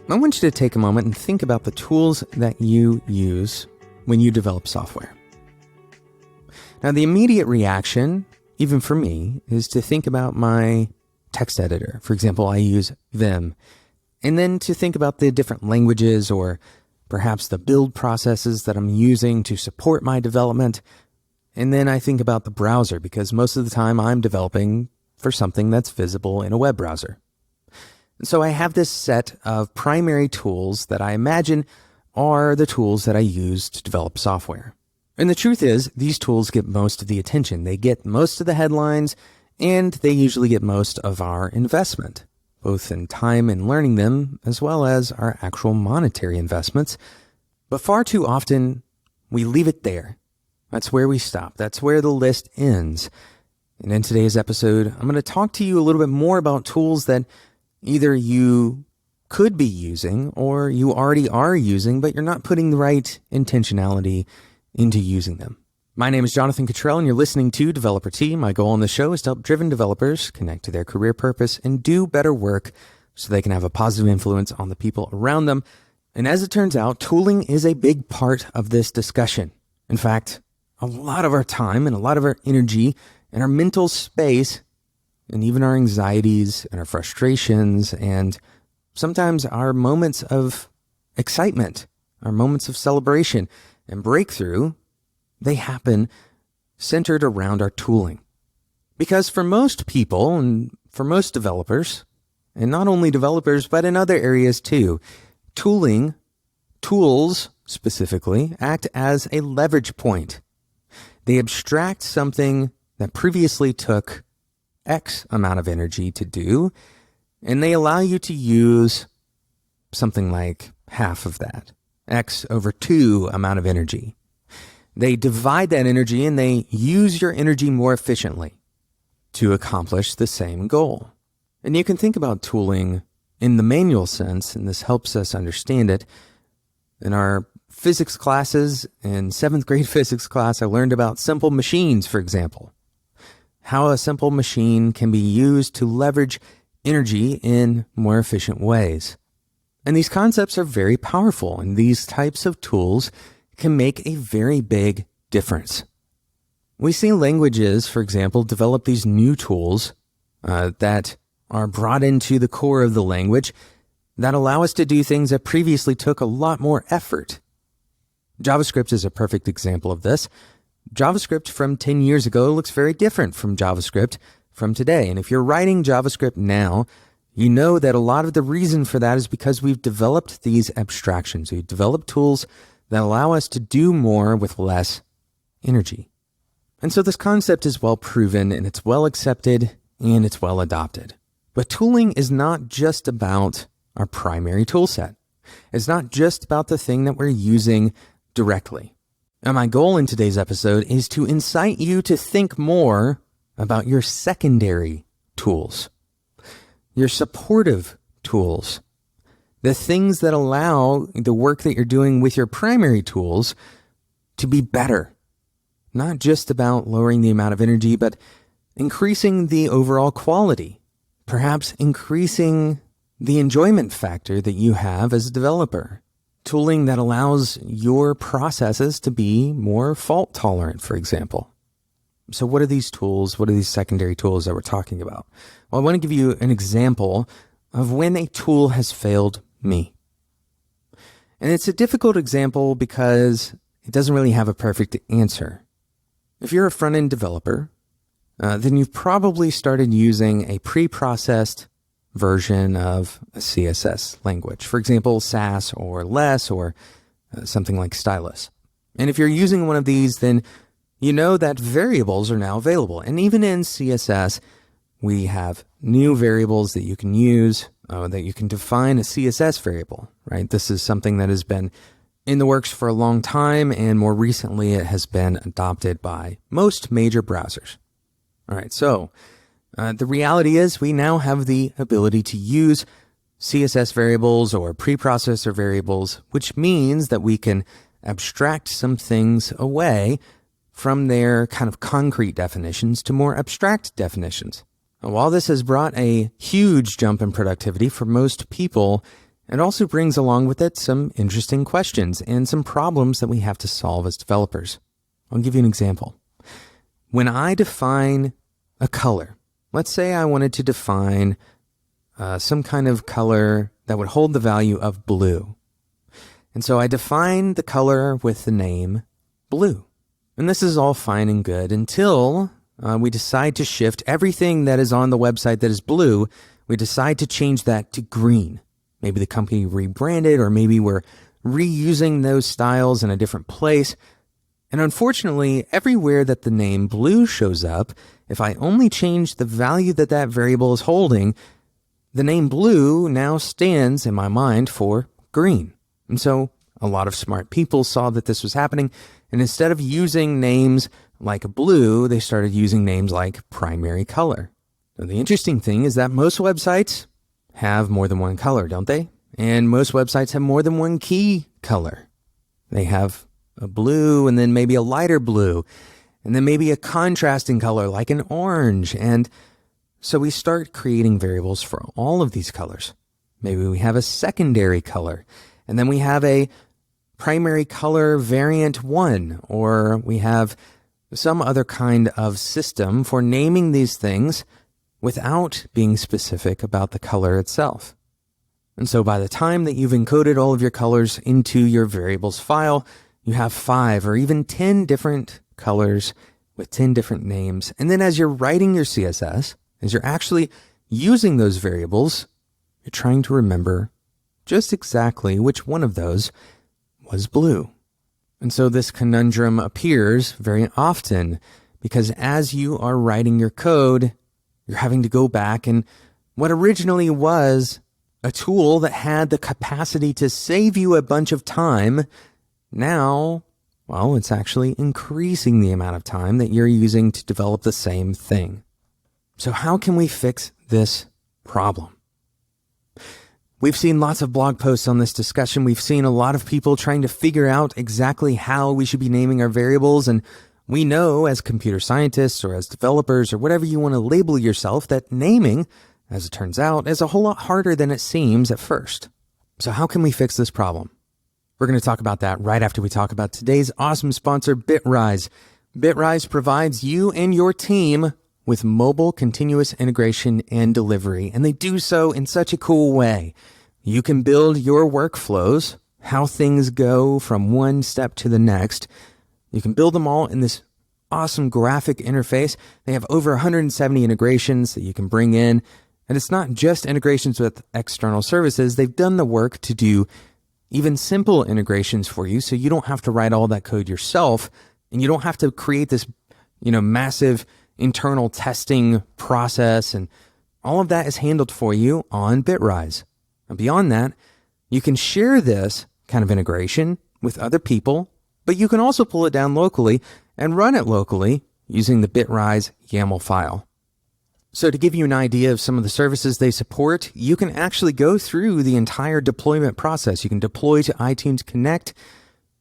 I want you to take a moment and think about the tools that you use when you develop software. Now, the immediate reaction, even for me, is to think about my text editor. For example, I use Vim. And then to think about the different languages or perhaps the build processes that I'm using to support my development. And then I think about the browser because most of the time I'm developing for something that's visible in a web browser. So I have this set of primary tools that I imagine are the tools that I use to develop software. And the truth is, these tools get most of the attention. They get most of the headlines, and they usually get most of our investment, both in time in learning them, as well as our actual monetary investments. But far too often, we leave it there. That's where we stop. That's where the list ends. And in today's episode, I'm going to talk to you a little bit more about tools that either you could be using or you already are using, but you're not putting the right intentionality into using them. My name is Jonathan Cottrell, and you're listening to Developer Tea. My goal on the show is to help driven developers connect to their career purpose and do better work so they can have a positive influence on the people around them. And as it turns out, tooling is a big part of this discussion. In fact, a lot of our time and a lot of our energy and our mental space and even our anxieties and our frustrations and sometimes our moments of excitement, our moments of celebration and breakthrough, they happen centered around our tooling. Because for most people and for most developers, and not only developers, but in other areas too, tools specifically, act as a leverage point. They abstract something that previously took X amount of energy to do, and they allow you to use something like half of that, X over 2 amount of energy. They divide that energy and they use your energy more efficiently to accomplish the same goal. And you can think about tooling in the manual sense, and this helps us understand it. In our physics classes, in 7th grade physics class, I learned about simple machines, for example. How a simple machine can be used to leverage energy in more efficient ways. And these concepts are very powerful, and these types of tools can make a very big difference. We see languages, for example, develop these new tools that are brought into the core of the language that allow us to do things that previously took a lot more effort. JavaScript is a perfect example of this. JavaScript from 10 years ago looks very different from JavaScript from today. And if you're writing JavaScript now, you know that a lot of the reason for that is because we've developed these abstractions. We've developed tools that allow us to do more with less energy. And so this concept is well proven and it's well accepted and it's well adopted. But tooling is not just about our primary tool set. It's not just about the thing that we're using directly. And my goal in today's episode is to incite you to think more about your secondary tools, your supportive tools, the things that allow the work that you're doing with your primary tools to be better. Not just about lowering the amount of energy, but increasing the overall quality, perhaps increasing the enjoyment factor that you have as a developer. Tooling that allows your processes to be more fault tolerant, for example. So what are these tools? What are these secondary tools that we're talking about? Well, I want to give you an example of when a tool has failed me. And it's a difficult example because it doesn't really have a perfect answer. If you're a front-end developer, then you've probably started using a pre-processed version of a CSS language. For example, Sass or Less or something like Stylus. And if you're using one of these, then you know that variables are now available. And even in CSS, we have new variables that you can use, that you can define a CSS variable, right? This is something that has been in the works for a long time, and more recently it has been adopted by most major browsers. All right, so the reality is we now have the ability to use CSS variables or preprocessor variables, which means that we can abstract some things away from their kind of concrete definitions to more abstract definitions. While this has brought a huge jump in productivity for most people, it also brings along with it some interesting questions and some problems that we have to solve as developers. I'll give you an example. When I define a color, let's say I wanted to define some kind of color that would hold the value of blue. And so I define the color with the name blue. And this is all fine and good until we decide to shift everything that is on the website that is blue. We decide to change that to green. Maybe the company rebranded, or maybe we're reusing those styles in a different place. And unfortunately, everywhere that the name blue shows up, if I only change the value that that variable is holding, the name blue now stands in my mind for green. And so a lot of smart people saw that this was happening, and instead of using names like blue, they started using names like primary color. Now, the interesting thing is that most websites have more than one color, don't they? And most websites have more than one key color. They have a blue, and then maybe a lighter blue, and then maybe a contrasting color like an orange. And so we start creating variables for all of these colors. Maybe we have a secondary color, and then we have a primary color variant 1, or we have some other kind of system for naming these things without being specific about the color itself. And so by the time that you've encoded all of your colors into your variables file, you have 5 or even 10 different colors with 10 different names. And then as you're writing your CSS, as you're actually using those variables, you're trying to remember just exactly which one of those was blue. And so this conundrum appears very often because as you are writing your code, you're having to go back, and what originally was a tool that had the capacity to save you a bunch of time, now, well, it's actually increasing the amount of time that you're using to develop the same thing. So how can we fix this problem? We've seen lots of blog posts on this discussion. We've seen a lot of people trying to figure out exactly how we should be naming our variables. And we know as computer scientists or as developers or whatever you want to label yourself that naming, as it turns out, is a whole lot harder than it seems at first. So how can we fix this problem? We're going to talk about that right after we talk about today's awesome sponsor, Bitrise. Bitrise provides you and your team with mobile continuous integration and delivery, and they do so in such a cool way. You can build your workflows, how things go from one step to the next. You can build them all in this awesome graphic interface. They have over 170 integrations that you can bring in, and it's not just integrations with external services. They've done the work to do even simple integrations for you, so you don't have to write all that code yourself, and you don't have to create this, massive internal testing process, and all of that is handled for you on Bitrise. And beyond that, you can share this kind of integration with other people, but you can also pull it down locally and run it locally using the Bitrise YAML file. So to give you an idea of some of the services they support, you can actually go through the entire deployment process. You can deploy to iTunes Connect,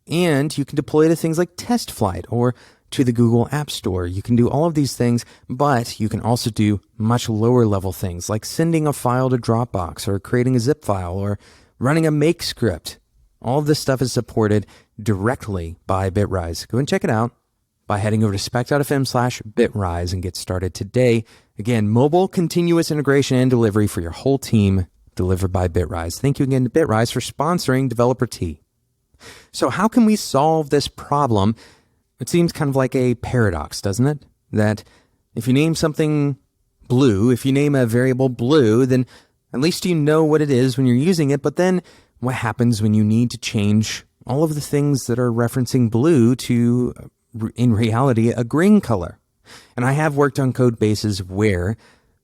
and you can deploy to things like TestFlight or to the Google App Store. You can do all of these things, but you can also do much lower level things like sending a file to Dropbox or creating a zip file or running a make script. All of this stuff is supported directly by Bitrise. Go and check it out by heading over to spec.fm/Bitrise and get started today. Again, mobile continuous integration and delivery for your whole team, delivered by Bitrise. Thank you again to Bitrise for sponsoring Developer Tea. So how can we solve this problem? It seems kind of like a paradox, doesn't it? That if you name something blue, if you name a variable blue, then at least you know what it is when you're using it. But then what happens when you need to change all of the things that are referencing blue to, in reality, a green color? And I have worked on code bases where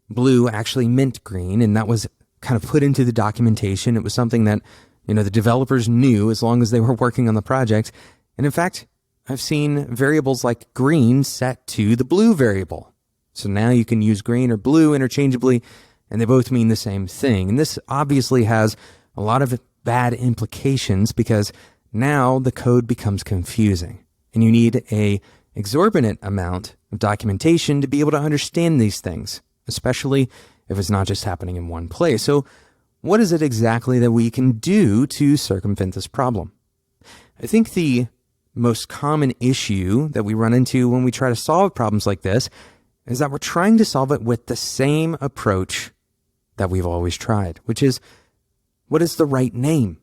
blue actually meant green, and that was kind of put into the documentation. It was something that, the developers knew as long as they were working on the project. And in fact, I've seen variables like green set to the blue variable. So now you can use green or blue interchangeably, and they both mean the same thing. And this obviously has a lot of bad implications because now the code becomes confusing, and you need a exorbitant amount of documentation to be able to understand these things. especially if it's not just happening in one place. So what is it exactly that we can do to circumvent this problem? I think the most common issue that we run into when we try to solve problems like this is that we're trying to solve it with the same approach that we've always tried, which is, what is the right name?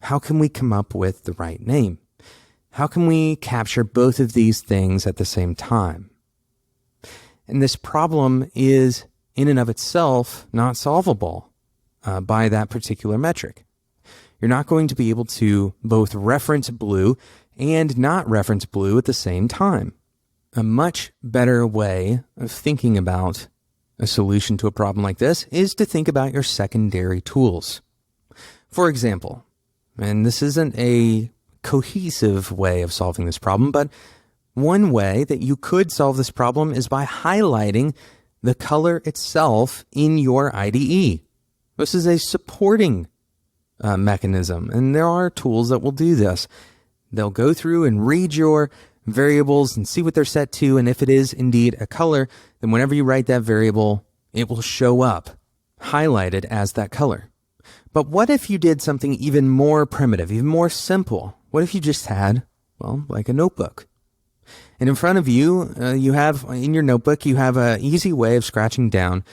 How can we come up with the right name? How can we capture both of these things at the same time? And this problem is, in and of itself, not solvable by that particular metric. You're not going to be able to both reference blue and not reference blue at the same time. A much better way of thinking about a solution to a problem like this is to think about your secondary tools. For example, and this isn't a cohesive way of solving this problem, but one way that you could solve this problem is by highlighting the color itself in your IDE. This is a supporting mechanism, and there are tools that will do this. They'll go through and read your variables and see what they're set to, and if it is indeed a color, then whenever you write that variable, it will show up highlighted as that color. But what if you did something even more primitive, even more simple? What if you just had, well, like a notebook? And in front of you, you have, in your notebook, you have an easy way of scratching down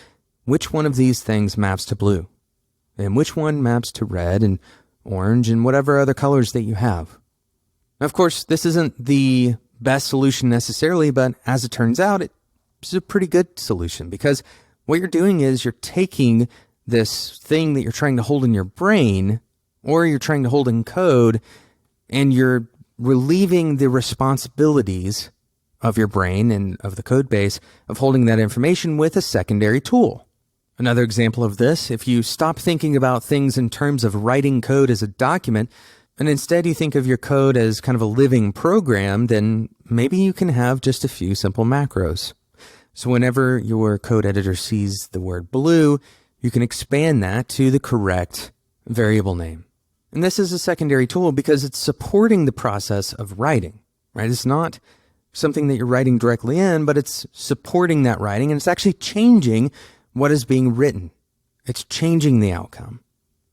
which one of these things maps to blue, and which one maps to red and orange and whatever other colors that you have. Of course, this isn't the best solution necessarily, but as it turns out, it's a pretty good solution, because what you're doing is you're taking this thing that you're trying to hold in your brain, or you're trying to hold in code, and you're relieving the responsibilities of your brain and of the code base of holding that information with a secondary tool. Another example of this, if you stop thinking about things in terms of writing code as a document, and instead you think of your code as kind of a living program, then maybe you can have just a few simple macros. So whenever your code editor sees the word blue, you can expand that to the correct variable name. And this is a secondary tool because it's supporting the process of writing, right? It's not something that you're writing directly in, but it's supporting that writing, and it's actually changing what is being written. It's changing the outcome.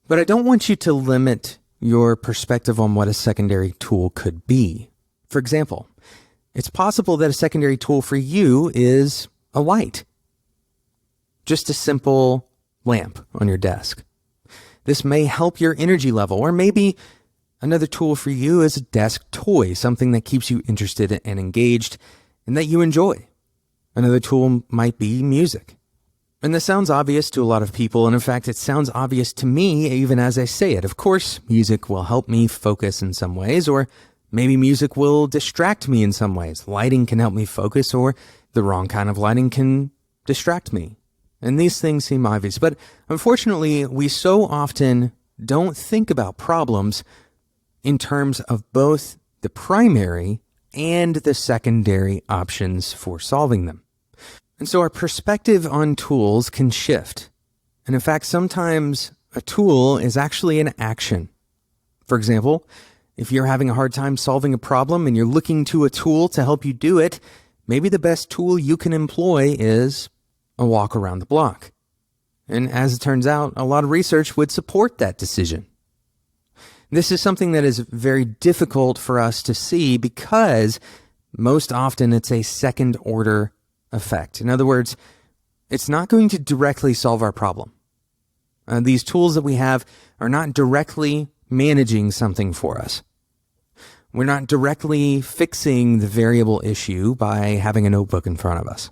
But I don't want you to limit your perspective on what a secondary tool could be. For example, it's possible that a secondary tool for you is a light. Just a simple lamp on your desk. This may help your energy level, or maybe another tool for you is a desk toy, something that keeps you interested and engaged and that you enjoy. Another tool might be music. And this sounds obvious to a lot of people, and in fact, it sounds obvious to me even as I say it. Of course, music will help me focus in some ways, or maybe music will distract me in some ways. Lighting can help me focus, or the wrong kind of lighting can distract me. And these things seem obvious, but unfortunately, we so often don't think about problems in terms of both the primary and the secondary options for solving them. And so our perspective on tools can shift. And in fact, sometimes a tool is actually an action. For example, if you're having a hard time solving a problem and you're looking to a tool to help you do it, maybe the best tool you can employ is a walk around the block. And as it turns out, a lot of research would support that decision. This is something that is very difficult for us to see because most often it's a second order effect. In other words, it's not going to directly solve our problem. These tools that we have are not directly managing something for us. We're not directly fixing the variable issue by having a notebook in front of us.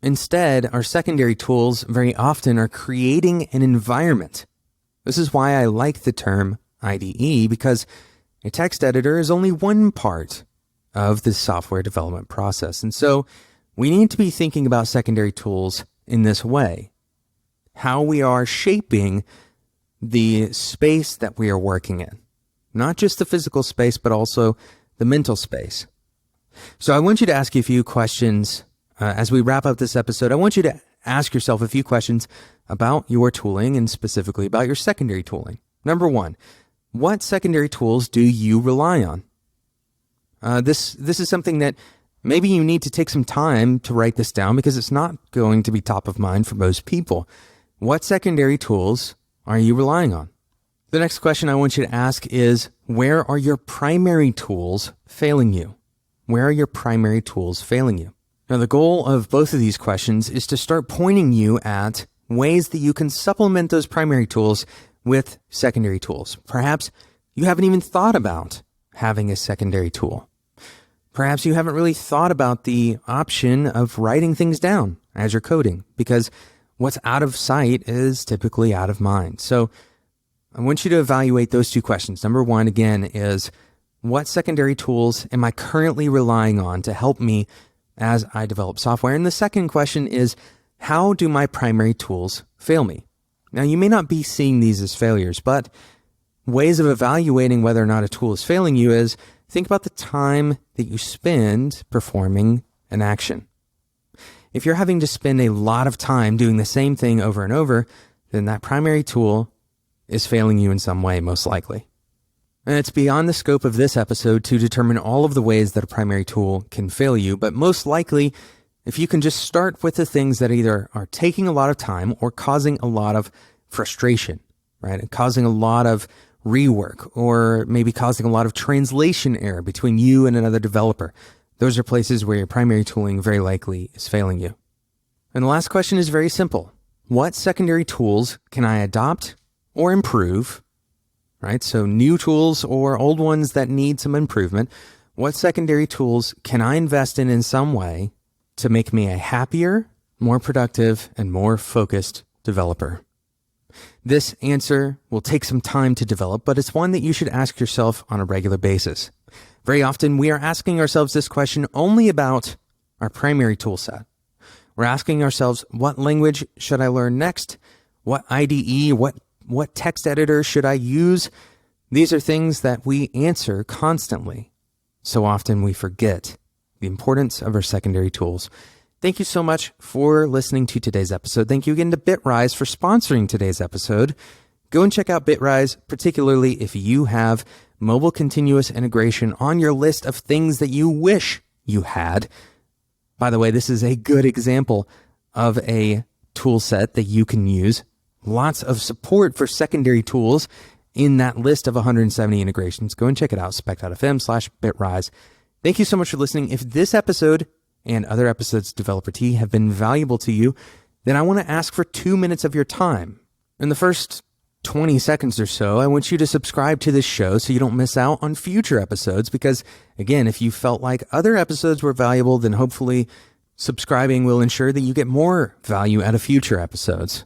Instead, our secondary tools very often are creating an environment. This is why I like the term IDE, because a text editor is only one part of the software development process. And so we need to be thinking about secondary tools in this way. How we are shaping the space that we are working in. Not just the physical space, but also the mental space. So I want you to ask you a few questions as we wrap up this episode. I want you to ask yourself a few questions about your tooling and specifically about your secondary tooling. Number one, what secondary tools do you rely on? This is something that Maybe you need to take some time to write this down because it's not going to be top of mind for most people. What secondary tools are you relying on? The next question I want you to ask is, where are your primary tools failing you? Where are your primary tools failing you? Now, the goal of both of these questions is to start pointing you at ways that you can supplement those primary tools with secondary tools. Perhaps you haven't even thought about having a secondary tool. Perhaps you haven't really thought about the option of writing things down as you're coding, because what's out of sight is typically out of mind. So I want you to evaluate those two questions. Number one, again, is what secondary tools am I currently relying on to help me as I develop software? And the second question is, how do my primary tools fail me? Now, you may not be seeing these as failures, but ways of evaluating whether or not a tool is failing you is think about the time that you spend performing an action. If you're having to spend a lot of time doing the same thing over and over, then that primary tool is failing you in some way, most likely. And it's beyond the scope of this episode to determine all of the ways that a primary tool can fail you, but most likely, if you can just start with the things that either are taking a lot of time or causing a lot of frustration, right? And causing a lot of rework, or maybe causing a lot of translation error between you and another developer. Those are places where your primary tooling very likely is failing you. And the last question is very simple. What secondary tools can I adopt or improve, right? So new tools or old ones that need some improvement. What secondary tools can I invest in some way to make me a happier, more productive, and more focused developer? This answer will take some time to develop, but it's one that you should ask yourself on a regular basis. Very often, we are asking ourselves this question only about our primary tool set. We're asking ourselves, what language should I learn next? What IDE, what text editor should I use? These are things that we answer constantly. So often we forget the importance of our secondary tools. Thank you so much for listening to today's episode. Thank you again to Bitrise for sponsoring today's episode. Go and check out Bitrise, particularly if you have mobile continuous integration on your list of things that you wish you had. By the way, this is a good example of a tool set that you can use. Lots of support for secondary tools in that list of 170 integrations. Go and check it out, spec.fm/Bitrise. Thank you so much for listening. If this episode and other episodes of Developer Tea have been valuable to you, then I want to ask for 2 minutes of your time. In the first 20 seconds or so, I want you to subscribe to this show so you don't miss out on future episodes, because again, if you felt like other episodes were valuable, then hopefully subscribing will ensure that you get more value out of future episodes.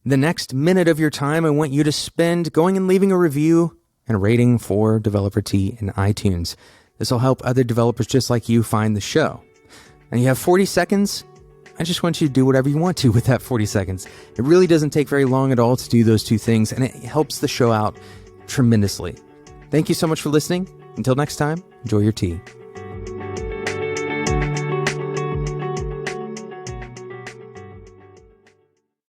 The next minute of your time, I want you to spend going and leaving a review and a rating for Developer Tea in iTunes. This will help other developers just like you find the show. And you have 40 seconds. I just want you to do whatever you want to with that 40 seconds. It really doesn't take very long at all to do those two things, and it helps the show out tremendously. Thank you so much for listening. Until next time, enjoy your tea.